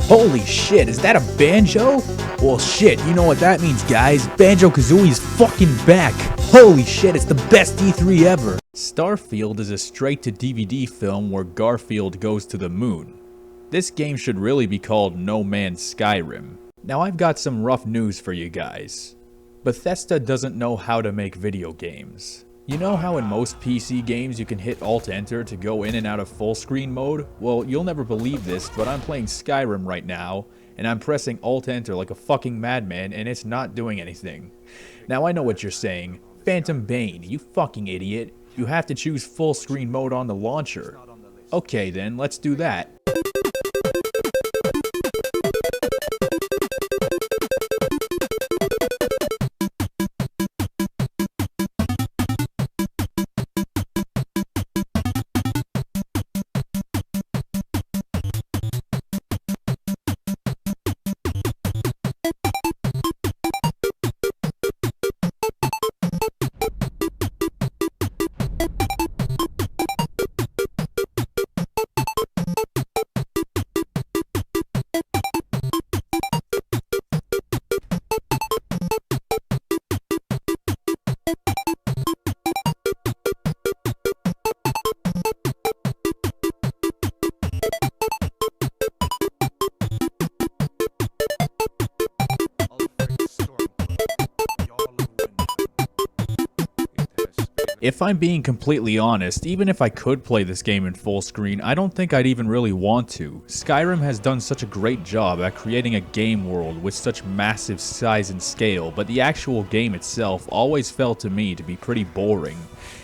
Holy shit, is that a banjo? Well shit, you know what that means guys, Banjo-Kazooie is fucking back! Holy shit, it's the best E3 ever! Starfield is a straight-to-DVD film where Garfield goes to the moon. This game should really be called No Man's Skyrim. Now I've got some rough news for you guys. Bethesda doesn't know how to make video games. You know how in most PC games you can hit Alt-Enter to go in and out of full screen mode? Well, you'll never believe this, but I'm playing Skyrim right now, and I'm pressing Alt-Enter like a fucking madman, and it's not doing anything. Now I know what you're saying. Phantom Bane, you fucking idiot. You have to choose full screen mode on the launcher. Okay then, let's do that. If I'm being completely honest, even if I could play this game in full screen, I don't think I'd even really want to. Skyrim has done such a great job at creating a game world with such massive size and scale, but the actual game itself always felt to me to be pretty boring.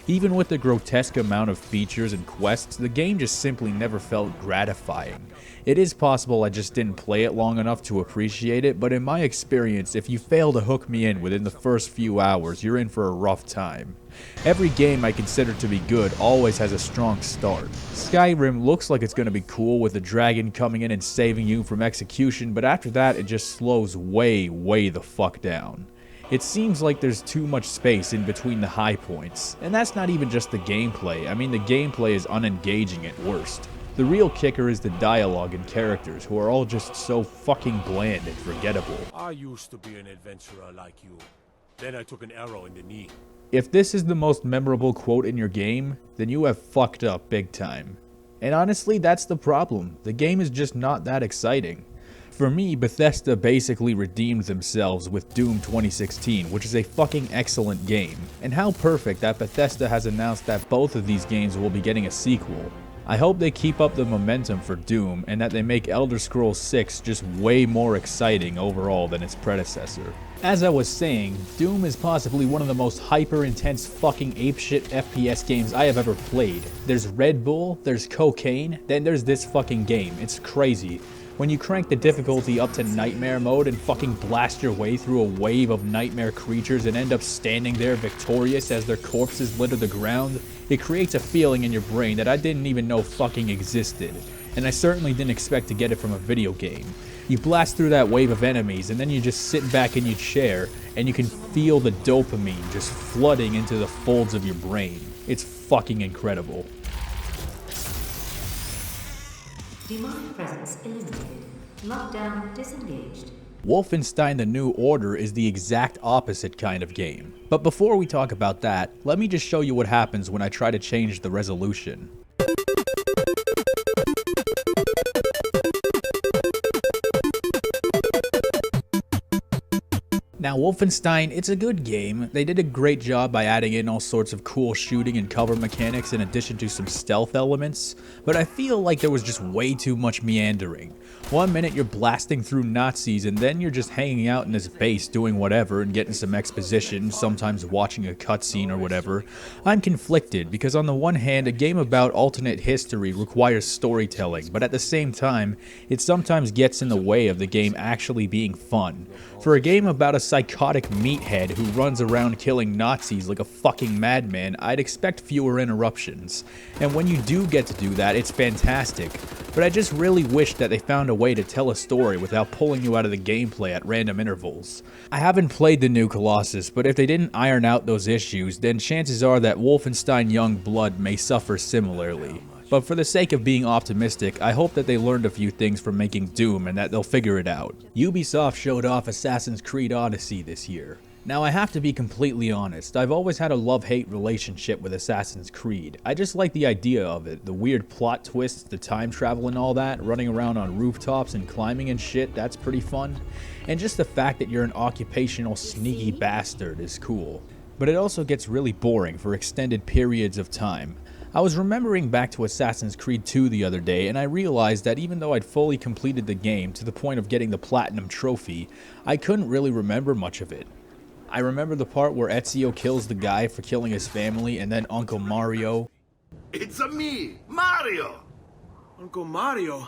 Even with the grotesque amount of features and quests, the game just simply never felt gratifying. It is possible I just didn't play it long enough to appreciate it, but in my experience, if you fail to hook me in within the first few hours, you're in for a rough time. Every game I consider to be good always has a strong start. Skyrim looks like it's going to be cool with a dragon coming in and saving you from execution, but after that it just slows way the fuck down. It seems like there's too much space in between the high points, and that's not even just the gameplay. I mean, the gameplay is unengaging at worst. The real kicker is the dialogue and characters, who are all just so fucking bland and forgettable. I used to be an adventurer like you. Then I took an arrow in the knee. If this is the most memorable quote in your game, then you have fucked up big time. And honestly, that's the problem. The game is just not that exciting. For me, Bethesda basically redeemed themselves with Doom 2016, which is a fucking excellent game. And how perfect that Bethesda has announced that both of these games will be getting a sequel. I hope they keep up the momentum for Doom, and that they make Elder Scrolls 6 just way more exciting overall than its predecessor. As I was saying, Doom is possibly one of the most hyper-intense fucking apeshit FPS games I have ever played. There's Red Bull, there's cocaine, then there's this fucking game. It's crazy. When you crank the difficulty up to nightmare mode and fucking blast your way through a wave of nightmare creatures and end up standing there victorious as their corpses litter the ground, it creates a feeling in your brain that I didn't even know fucking existed, and I certainly didn't expect to get it from a video game. You blast through that wave of enemies and then you just sit back in your chair and you can feel the dopamine just flooding into the folds of your brain. It's fucking incredible. Demonic presence eliminated. Lockdown disengaged. Wolfenstein: The New Order is the exact opposite kind of game. But before we talk about that, let me just show you what happens when I try to change the resolution. Now Wolfenstein, it's a good game. They did a great job by adding in all sorts of cool shooting and cover mechanics in addition to some stealth elements, but I feel like there was just way too much meandering. One minute you're blasting through Nazis and then you're just hanging out in this base doing whatever and getting some exposition, sometimes watching a cutscene or whatever. I'm conflicted because on the one hand, a game about alternate history requires storytelling, but at the same time, it sometimes gets in the way of the game actually being fun. For a game about a psychotic meathead who runs around killing Nazis like a fucking madman, I'd expect fewer interruptions. And when you do get to do that, it's fantastic. But I just really wish that they found a way to tell a story without pulling you out of the gameplay at random intervals. I haven't played the new Colossus, but if they didn't iron out those issues, then chances are that Wolfenstein Young Blood may suffer similarly. But for the sake of being optimistic, I hope that they learned a few things from making Doom and that they'll figure it out. Ubisoft showed off Assassin's Creed Odyssey this year. Now I have to be completely honest, I've always had a love-hate relationship with Assassin's Creed. I just like the idea of it, the weird plot twists, the time travel and all that, running around on rooftops and climbing and shit, that's pretty fun. And just the fact that you're an occupational sneaky bastard is cool. But it also gets really boring for extended periods of time. I was remembering back to Assassin's Creed 2 the other day, and I realized that even though I'd fully completed the game to the point of getting the Platinum Trophy, I couldn't really remember much of it. I remember the part where Ezio kills the guy for killing his family, and then Uncle Mario. It's a me, Mario! Uncle Mario?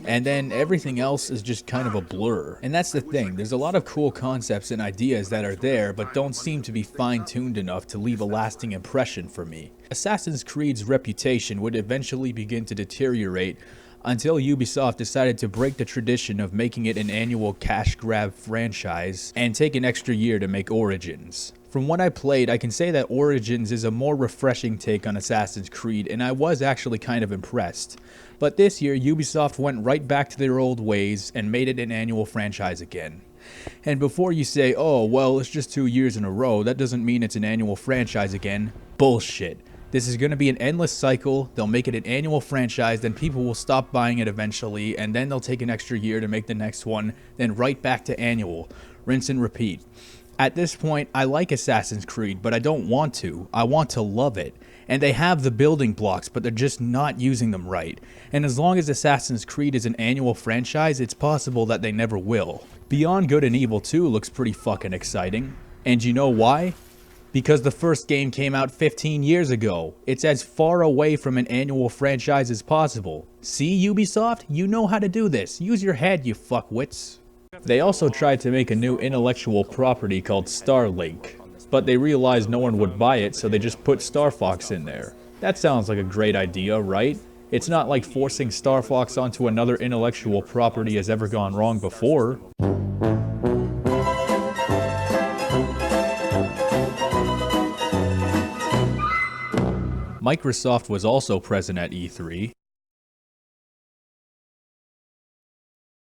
And then everything else is just kind of a blur. And that's the thing, there's a lot of cool concepts and ideas that are there, but don't seem to be fine-tuned enough to leave a lasting impression for me. Assassin's Creed's reputation would eventually begin to deteriorate until Ubisoft decided to break the tradition of making it an annual cash grab franchise and take an extra year to make Origins. From what I played, I can say that Origins is a more refreshing take on Assassin's Creed, and I was actually kind of impressed. But this year, Ubisoft went right back to their old ways and made it an annual franchise again. And before you say, oh, well, it's just 2 years in a row, that doesn't mean it's an annual franchise again, bullshit. This is going to be an endless cycle, they'll make it an annual franchise, then people will stop buying it eventually, and then they'll take an extra year to make the next one, then right back to annual. Rinse and repeat. At this point, I like Assassin's Creed, but I don't want to. I want to love it. And they have the building blocks, but they're just not using them right. And as long as Assassin's Creed is an annual franchise, it's possible that they never will. Beyond Good and Evil 2 looks pretty fucking exciting. And you know why? Because the first game came out 15 years ago. It's as far away from an annual franchise as possible. See, Ubisoft? You know how to do this. Use your head, you fuckwits. They also tried to make a new intellectual property called Starlink, but they realized no one would buy it, so they just put Star Fox in there. That sounds like a great idea, right? It's not like forcing Star Fox onto another intellectual property has ever gone wrong before. Microsoft was also present at E3.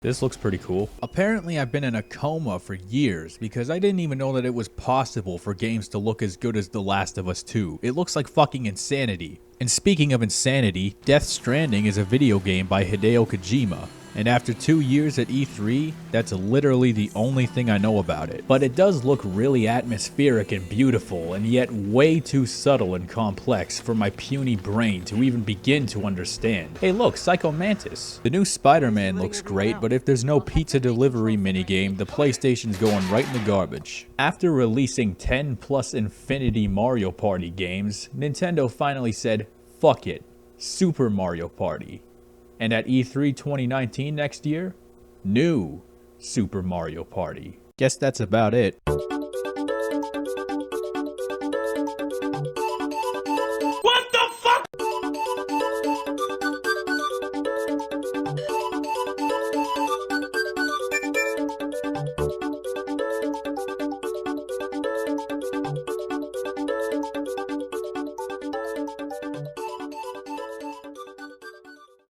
This looks pretty cool. Apparently I've been in a coma for years because I didn't even know that it was possible for games to look as good as The Last of Us 2. It looks like fucking insanity. And speaking of insanity, Death Stranding is a video game by Hideo Kojima. And after 2 years at E3, that's literally the only thing I know about it. But it does look really atmospheric and beautiful, and yet way too subtle and complex for my puny brain to even begin to understand. Hey look, Psycho Mantis. The new Spider-Man looks great, but if there's no pizza delivery minigame, the PlayStation's going right in the garbage. After releasing 10 plus Infinity Mario Party games, Nintendo finally said, fuck it, Super Mario Party. And at E3 2019 next year, new Super Mario Party. Guess that's about it.